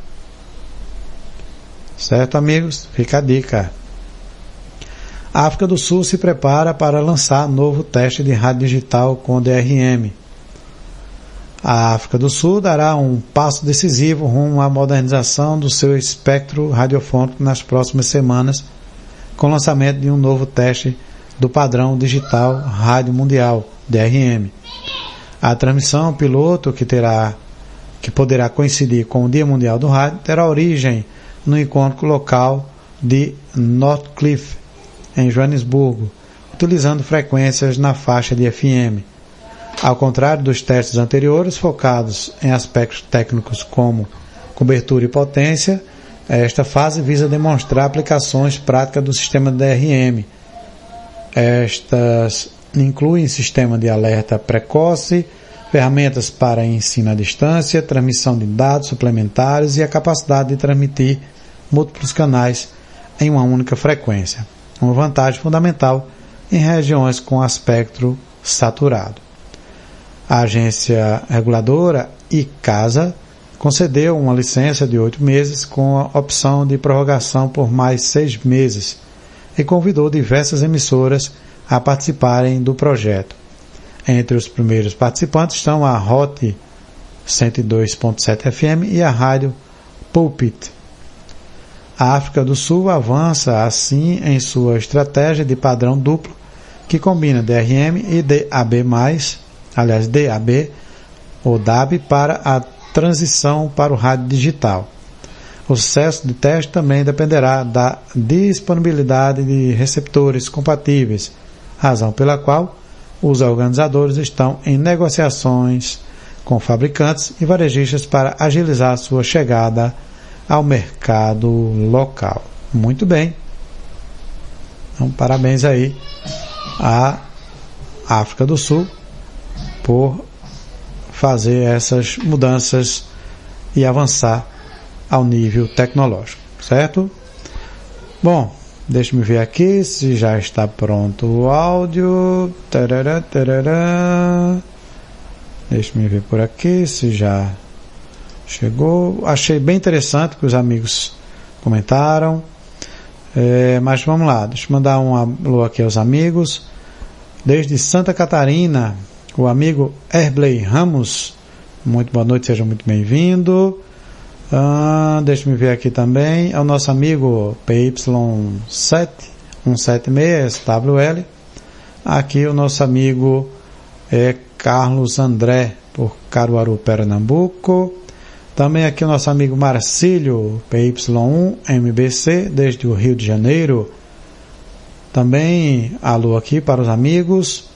Certo, amigos? Fica a dica. A África do Sul se prepara para lançar novo teste de rádio digital com DRM. A África do Sul dará um passo decisivo rumo à modernização do seu espectro radiofônico nas próximas semanas, com o lançamento de um novo teste do padrão digital Rádio Mundial, DRM. A transmissão piloto, que poderá coincidir com o Dia Mundial do Rádio, terá origem no encontro local de Northcliffe, em Joanesburgo, utilizando frequências na faixa de FM. Ao contrário dos testes anteriores, focados em aspectos técnicos como cobertura e potência, esta fase visa demonstrar aplicações práticas do sistema DRM. Estas incluem sistema de alerta precoce, ferramentas para ensino à distância, transmissão de dados suplementares e a capacidade de transmitir múltiplos canais em uma única frequência, uma vantagem fundamental em regiões com espectro saturado. A agência reguladora ICASA concedeu uma licença de 8 meses com a opção de prorrogação por mais 6 meses e convidou diversas emissoras a participarem do projeto. Entre os primeiros participantes estão a Hot 102.7 FM e a rádio Pulpit A África do Sul avança assim em sua estratégia de padrão duplo, que combina DRM e DAB+, aliás, DAB ou DAB para a transição para o rádio digital. O sucesso do teste também dependerá da disponibilidade de receptores compatíveis, razão pela qual os organizadores estão em negociações com fabricantes e varejistas para agilizar sua chegada ao mercado local. Muito bem. Então, parabéns aí à África do Sul por fazer essas mudanças e avançar ao nível tecnológico, certo? Bom, deixa-me ver aqui se já está pronto o áudio. Tarará, tarará. Deixa-me ver por aqui se já chegou. Achei bem interessante que os amigos comentaram. Mas vamos lá, deixa eu mandar um alô aqui aos amigos. Desde Santa Catarina, o amigo Erbley Ramos. Muito boa noite, seja muito bem-vindo. Deixa-me ver aqui também. É o nosso amigo PY7176SWL. Aqui o nosso amigo Carlos André, por Caruaru, Pernambuco. Também aqui o nosso amigo Marcílio, PY1MBC, desde o Rio de Janeiro. Também alô aqui para os amigos.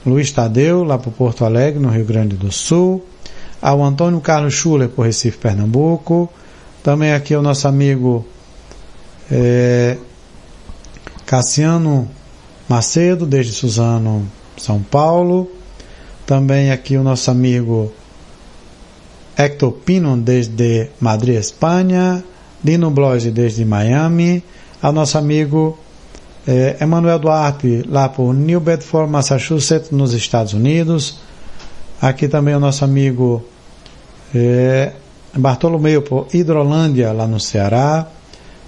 Luiz Tadeu, lá para Porto Alegre, no Rio Grande do Sul. Ao Antônio Carlos Schuller, por Recife, Pernambuco. Também aqui o nosso amigo Cassiano Macedo, desde Suzano, São Paulo. Também aqui o nosso amigo Hector Pino, desde Madrid, Espanha. Dino Bloise, desde Miami. Ao nosso amigo Emanuel Duarte, lá por New Bedford, Massachusetts, nos Estados Unidos. Aqui também o nosso amigo Bartolomeu, por Hidrolândia, lá no Ceará.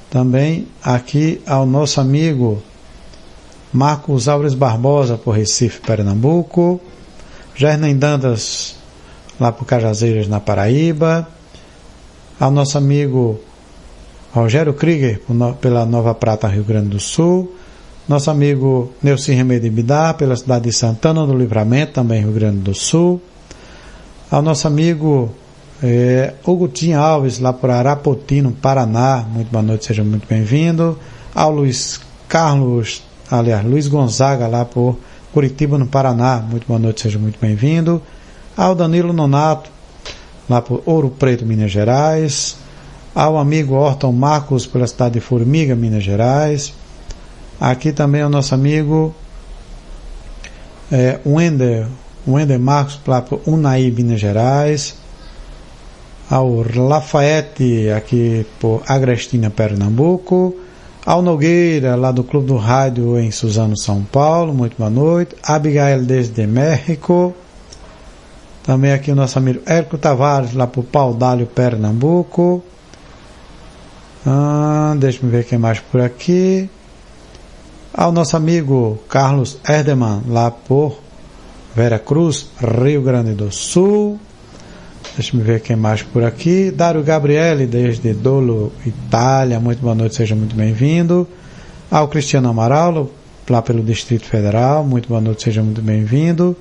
Também aqui ao nosso amigo Marcos Álvares Barbosa, por Recife, Pernambuco. Gernem Dantas, lá por Cajazeiras, na Paraíba. Ao nosso amigo Rogério Krieger, pela Nova Prata, Rio Grande do Sul. Nosso amigo Neuci Remedio Bidar, pela cidade de Santana do Livramento, também Rio Grande do Sul. Ao nosso amigo Hugutinho Alves, lá por Arapoti, Paraná. Muito boa noite, seja muito bem-vindo. Ao Luiz Gonzaga, lá por Curitiba, no Paraná. Muito boa noite, seja muito bem-vindo. Ao Danilo Nonato, lá por Ouro Preto, Minas Gerais. Ao amigo Horton Marcos, pela cidade de Formiga, Minas Gerais. Aqui também o nosso amigo Wender Marcos, lá por Unai, Minas Gerais. Ao Lafayette, aqui por Agrestina, Pernambuco. Ao Nogueira, lá do Clube do Rádio, em Suzano, São Paulo. Muito boa noite. Abigail, desde México. Também aqui o nosso amigo Érico Tavares, lá por Paudalho, Pernambuco. Deixa eu ver quem mais por aqui. Ao nosso amigo Carlos Erdeman, lá por Vera Cruz, Rio Grande do Sul. Deixa eu ver quem mais por aqui. Dário Gabriele, desde Dolo, Itália. Muito boa noite, seja muito bem-vindo. Ao Cristiano Amaral, lá pelo Distrito Federal. Muito boa noite, seja muito bem-vindo.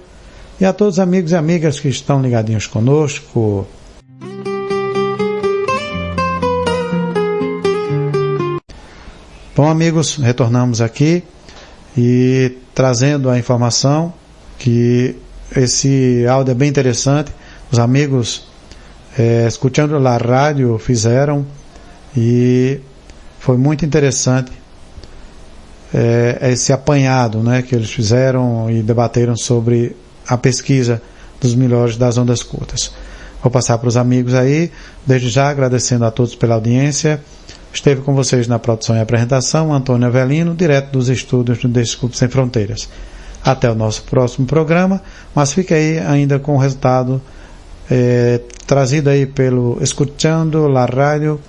E a todos os amigos e amigas que estão ligadinhos conosco. Bom, amigos, retornamos aqui e trazendo a informação que esse áudio é bem interessante. Os amigos escutando a rádio fizeram e foi muito interessante esse apanhado, né, que eles fizeram e debateram sobre a pesquisa dos melhores das ondas curtas. Vou passar para os amigos aí, desde já agradecendo a todos pela audiência. Esteve com vocês na produção e apresentação Antônio Avelino, direto dos estúdios do Desculpe Sem Fronteiras. Até o nosso próximo programa, mas fique aí ainda com o resultado trazido aí pelo Escutando la Rádio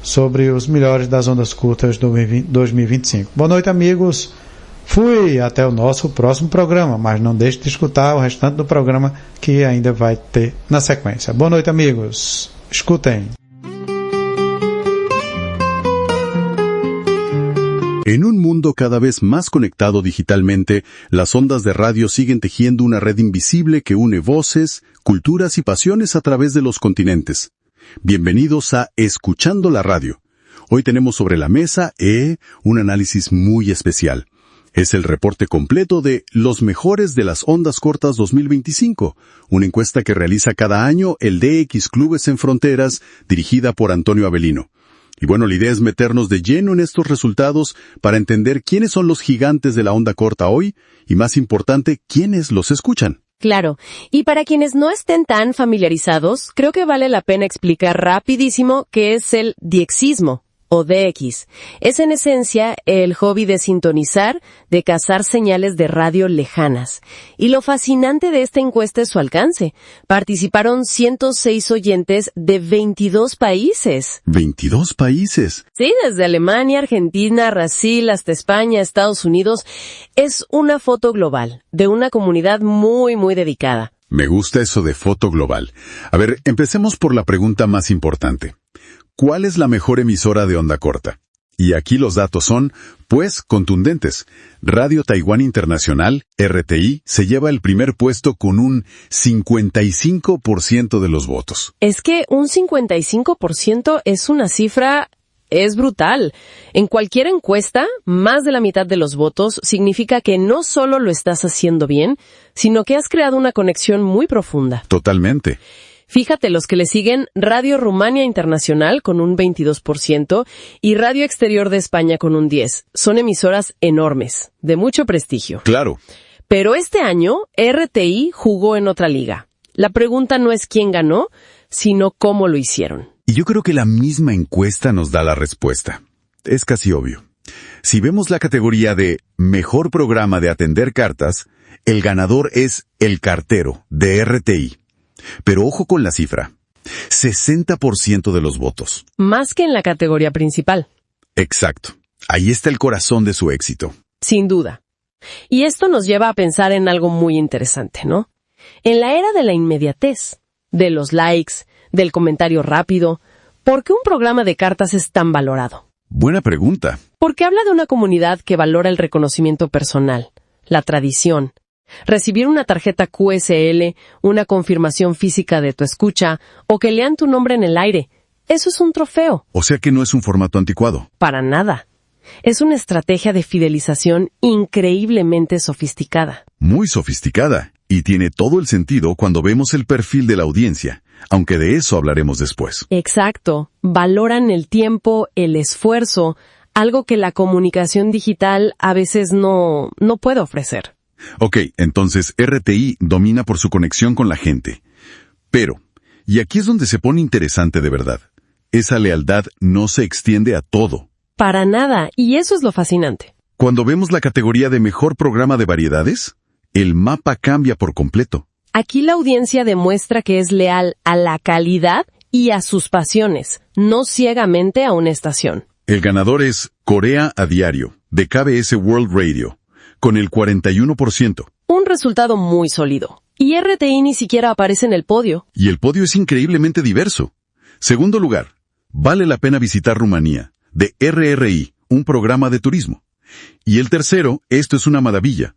sobre os melhores das ondas curtas 2025. Boa noite, amigos. Fui, até o nosso próximo programa, mas não deixe de escutar o restante do programa que ainda vai ter na sequência. Boa noite, amigos. Escutem. En un mundo cada vez más conectado digitalmente, las ondas de radio siguen tejiendo una red invisible que une voces, culturas y pasiones a través de los continentes. Bienvenidos a Escuchando la Radio. Hoy tenemos sobre la mesa un análisis muy especial. Es el reporte completo de Los Mejores de las Ondas Cortas 2025, una encuesta que realiza cada año el DX Clubes en Fronteras, dirigida por Antonio Avelino. Y bueno, la idea es meternos de lleno en estos resultados para entender quiénes son los gigantes de la onda corta hoy y, más importante, quiénes los escuchan. Claro, y para quienes no estén tan familiarizados, creo que vale la pena explicar rapidísimo qué es el diexismo, o DX. Es en esencia el hobby de sintonizar, de cazar señales de radio lejanas. Y lo fascinante de esta encuesta es su alcance. Participaron 106 oyentes de 22 países. ¿22 países? Sí, desde Alemania, Argentina, Brasil, hasta España, Estados Unidos. Es una foto global, de una comunidad muy, muy dedicada. Me gusta eso de foto global. A ver, empecemos por la pregunta más importante. ¿Cuál es la mejor emisora de onda corta? Y aquí los datos son, pues, contundentes. Radio Taiwán Internacional, RTI, se lleva el primer puesto con un 55% de los votos. Es que un 55% es una cifra... es brutal. En cualquier encuesta, más de la mitad de los votos significa que no solo lo estás haciendo bien, sino que has creado una conexión muy profunda. Totalmente. Fíjate, los que le siguen, Radio Rumania Internacional con un 22% y Radio Exterior de España con un 10%. Son emisoras enormes, de mucho prestigio. Claro. Pero este año, RTI jugó en otra liga. La pregunta no es quién ganó, sino cómo lo hicieron. Y yo creo que la misma encuesta nos da la respuesta. Es casi obvio. Si vemos la categoría de Mejor Programa de Atender Cartas, el ganador es El Cartero, de RTI. Pero ojo con la cifra. 60% de los votos. Más que en la categoría principal. Exacto. Ahí está el corazón de su éxito. Sin duda. Y esto nos lleva a pensar en algo muy interesante, ¿no? En la era de la inmediatez, de los likes, del comentario rápido, ¿por qué un programa de cartas es tan valorado? Buena pregunta. Porque habla de una comunidad que valora el reconocimiento personal, la tradición. Recibir una tarjeta QSL, una confirmación física de tu escucha, o que lean tu nombre en el aire. Eso es un trofeo. O sea que no es un formato anticuado. Para nada. Es una estrategia de fidelización increíblemente sofisticada. Muy sofisticada. Y tiene todo el sentido cuando vemos el perfil de la audiencia, aunque de eso hablaremos después. Exacto. Valoran el tiempo, el esfuerzo, algo que la comunicación digital a veces no puede ofrecer. Ok, entonces RTI domina por su conexión con la gente. Pero, y aquí es donde se pone interesante de verdad, esa lealtad no se extiende a todo. Para nada, y eso es lo fascinante. Cuando vemos la categoría de Mejor Programa de Variedades, el mapa cambia por completo. Aquí la audiencia demuestra que es leal a la calidad y a sus pasiones, no ciegamente a una estación. El ganador es Corea a Diario, de KBS World Radio, con el 41%. Un resultado muy sólido. Y RTI ni siquiera aparece en el podio. Y el podio es increíblemente diverso. Segundo lugar, Vale la pena visitar Rumanía, de RRI, un programa de turismo. Y el tercero, esto es una maravilla,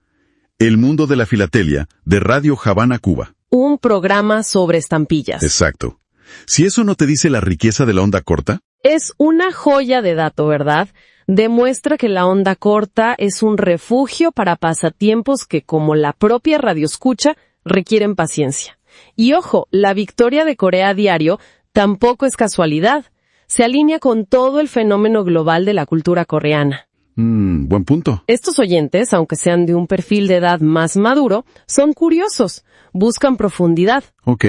El Mundo de la Filatelia, de Radio Habana, Cuba. Un programa sobre estampillas. Exacto. Si eso no te dice la riqueza de la onda corta. Es una joya de dato, ¿verdad? Demuestra que la onda corta es un refugio para pasatiempos que, como la propia radioescucha, requieren paciencia. Y ojo, la victoria de Corea a Diario tampoco es casualidad. Se alinea con todo el fenómeno global de la cultura coreana. Buen punto. Estos oyentes, aunque sean de un perfil de edad más maduro, son curiosos, buscan profundidad. Ok.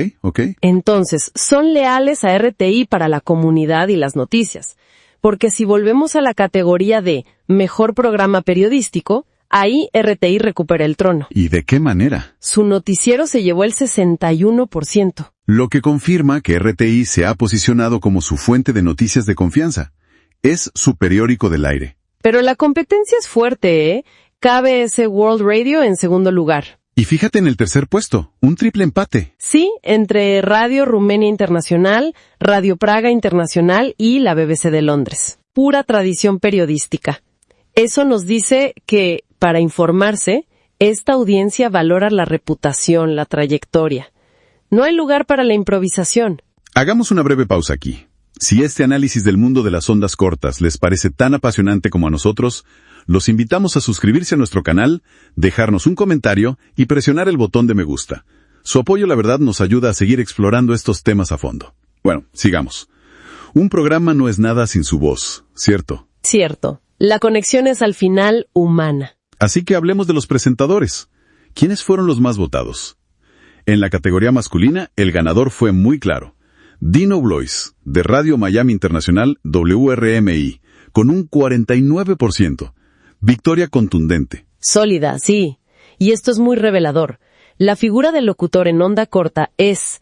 Entonces, son leales a RTI para la comunidad y las noticias. Porque si volvemos a la categoría de Mejor Programa Periodístico, ahí RTI recupera el trono. ¿Y de qué manera? Su noticiero se llevó el 61%. Lo que confirma que RTI se ha posicionado como su fuente de noticias de confianza. Es su periódico del aire. Pero la competencia es fuerte, ¿eh? KBS World Radio en segundo lugar. Y fíjate en el tercer puesto, un triple empate. Sí, entre Radio Rumenia Internacional, Radio Praga Internacional y la BBC de Londres. Pura tradición periodística. Eso nos dice que, para informarse, esta audiencia valora la reputación, la trayectoria. No hay lugar para la improvisación. Hagamos una breve pausa aquí. Si este análisis del mundo de las ondas cortas les parece tan apasionante como a nosotros, los invitamos a suscribirse a nuestro canal, dejarnos un comentario y presionar el botón de me gusta. Su apoyo, la verdad, nos ayuda a seguir explorando estos temas a fondo. Bueno, sigamos. Un programa no es nada sin su voz, ¿cierto? Cierto. La conexión es al final humana. Así que hablemos de los presentadores. ¿Quiénes fueron los más votados? En la categoría masculina, el ganador fue muy claro. Dino Blois, de Radio Miami Internacional WRMI, con un 49%. Victoria contundente. Sólida, sí. Y esto es muy revelador. La figura del locutor en onda corta es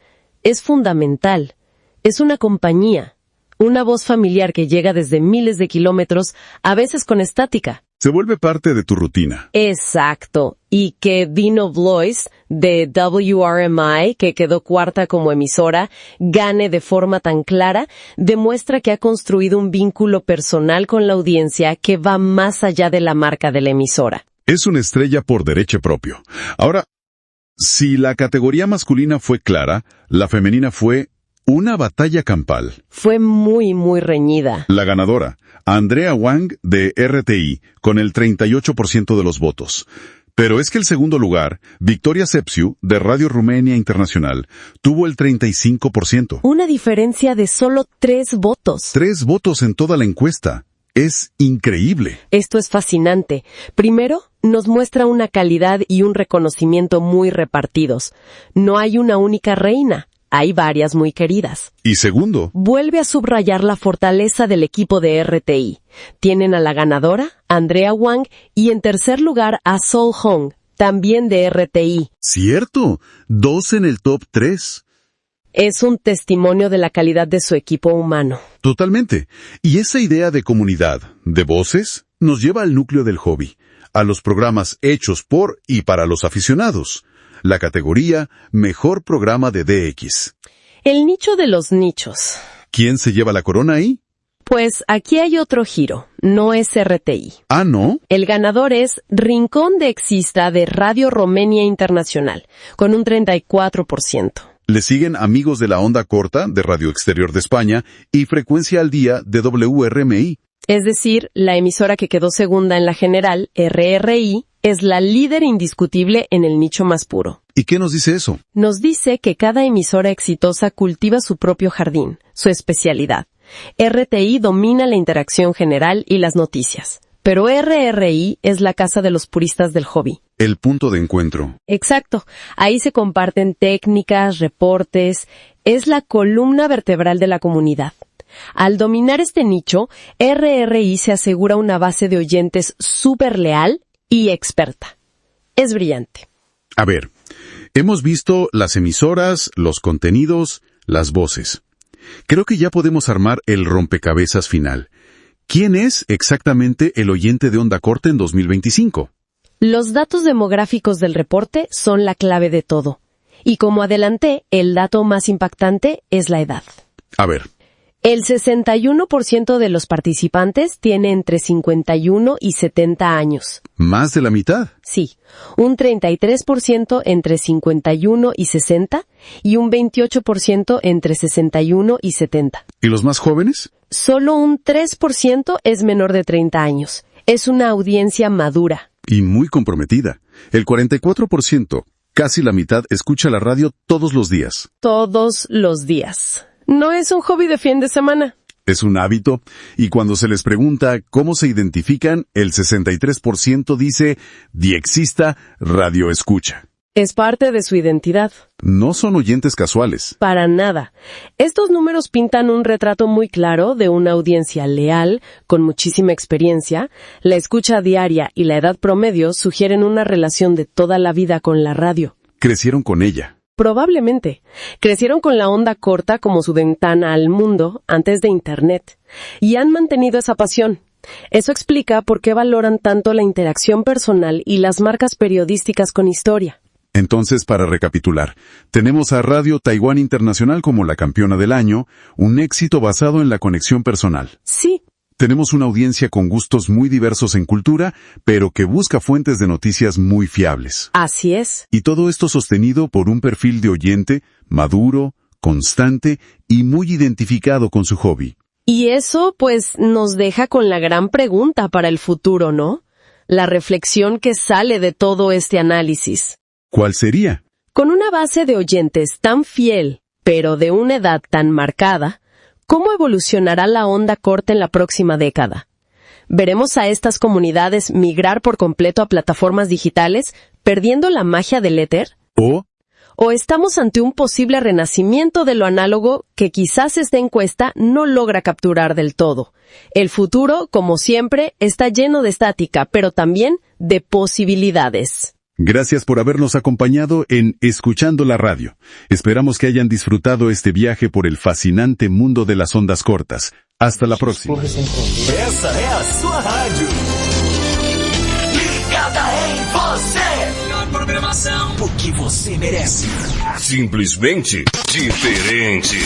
fundamental. Es una compañía. Una voz familiar que llega desde miles de kilómetros, a veces con estática. Se vuelve parte de tu rutina. Exacto. Y que Dino Blois, de WRMI, que quedó cuarta como emisora, gane de forma tan clara, demuestra que ha construido un vínculo personal con la audiencia que va más allá de la marca de la emisora. Es una estrella por derecho propio. Ahora, si la categoría masculina fue clara, la femenina fue una batalla campal. Fue muy, muy reñida. La ganadora, Andrea Wang de RTI, con el 38% de los votos. Pero es que el segundo lugar, Victoria Sepsiu, de Radio Rumenia Internacional, tuvo el 35%. Una diferencia de solo 3 votos. 3 votos en toda la encuesta. Es increíble. Esto es fascinante. Primero, nos muestra una calidad y un reconocimiento muy repartidos. No hay una única reina. Hay varias muy queridas. Y segundo, vuelve a subrayar la fortaleza del equipo de RTI. Tienen a la ganadora, Andrea Wang, y en tercer lugar a Sol Hong, también de RTI. Cierto, 2 en el top 3. Es un testimonio de la calidad de su equipo humano. Totalmente. Y esa idea de comunidad, de voces, nos lleva al núcleo del hobby, a los programas hechos por y para los aficionados. La categoría Mejor Programa de DX. El nicho de los nichos. ¿Quién se lleva la corona ahí? Pues aquí hay otro giro. No es RTI. ¿Ah, no? El ganador es Rincón de Exista de Radio Rumenia Internacional, con un 34%. Le siguen Amigos de la Onda Corta de Radio Exterior de España y Frecuencia al Día de WRMI. Es decir, la emisora que quedó segunda en la general, RRI, es la líder indiscutible en el nicho más puro. ¿Y qué nos dice eso? Nos dice que cada emisora exitosa cultiva su propio jardín, su especialidad. RTI domina la interacción general y las noticias, pero RRI es la casa de los puristas del hobby. El punto de encuentro. Exacto. Ahí se comparten técnicas, reportes. Es la columna vertebral de la comunidad. Al dominar este nicho, RRI se asegura una base de oyentes súper leal y experta. Es brillante. A ver, hemos visto las emisoras, los contenidos, las voces. Creo que ya podemos armar el rompecabezas final. ¿Quién es exactamente el oyente de onda corta en 2025? Los datos demográficos del reporte son la clave de todo. Y como adelanté, el dato más impactante es la edad. A ver. El 61% de los participantes tiene entre 51 y 70 años. ¿Más de la mitad? Sí, un 33% entre 51 y 60 y un 28% entre 61 y 70. ¿Y los más jóvenes? Solo un 3% es menor de 30 años. Es una audiencia madura. Y muy comprometida. El 44%, casi la mitad, escucha la radio todos los días. Todos los días. No es un hobby de fin de semana. Es un hábito, y cuando se les pregunta cómo se identifican, el 63% dice diexista radio escucha. Es parte de su identidad. No son oyentes casuales. Para nada. Estos números pintan un retrato muy claro de una audiencia leal, con muchísima experiencia. La escucha diaria y la edad promedio sugieren una relación de toda la vida con la radio. Crecieron con ella. Probablemente. Crecieron con la onda corta como su ventana al mundo antes de Internet. Y han mantenido esa pasión. Eso explica por qué valoran tanto la interacción personal y las marcas periodísticas con historia. Entonces, para recapitular, tenemos a Radio Taiwán Internacional como la campeona del año, un éxito basado en la conexión personal. Sí. Tenemos una audiencia con gustos muy diversos en cultura, pero que busca fuentes de noticias muy fiables. Así es. Y todo esto sostenido por un perfil de oyente, maduro, constante y muy identificado con su hobby. Y eso, pues, nos deja con la gran pregunta para el futuro, ¿no? La reflexión que sale de todo este análisis. ¿Cuál sería? Con una base de oyentes tan fiel, pero de una edad tan marcada, ¿cómo evolucionará la onda corta en la próxima década? ¿Veremos a estas comunidades migrar por completo a plataformas digitales, perdiendo la magia del éter? ¿O estamos ante un posible renacimiento de lo análogo que quizás esta encuesta no logra capturar del todo? El futuro, como siempre, está lleno de estática, pero también de posibilidades. Gracias por habernos acompañado en Escuchando la Radio. Esperamos que hayan disfrutado este viaje por el fascinante mundo de las ondas cortas. Hasta la próxima. Essa é a sua rádio. Ligada em você. Melhor programação. O que você merece. Simplesmente diferente.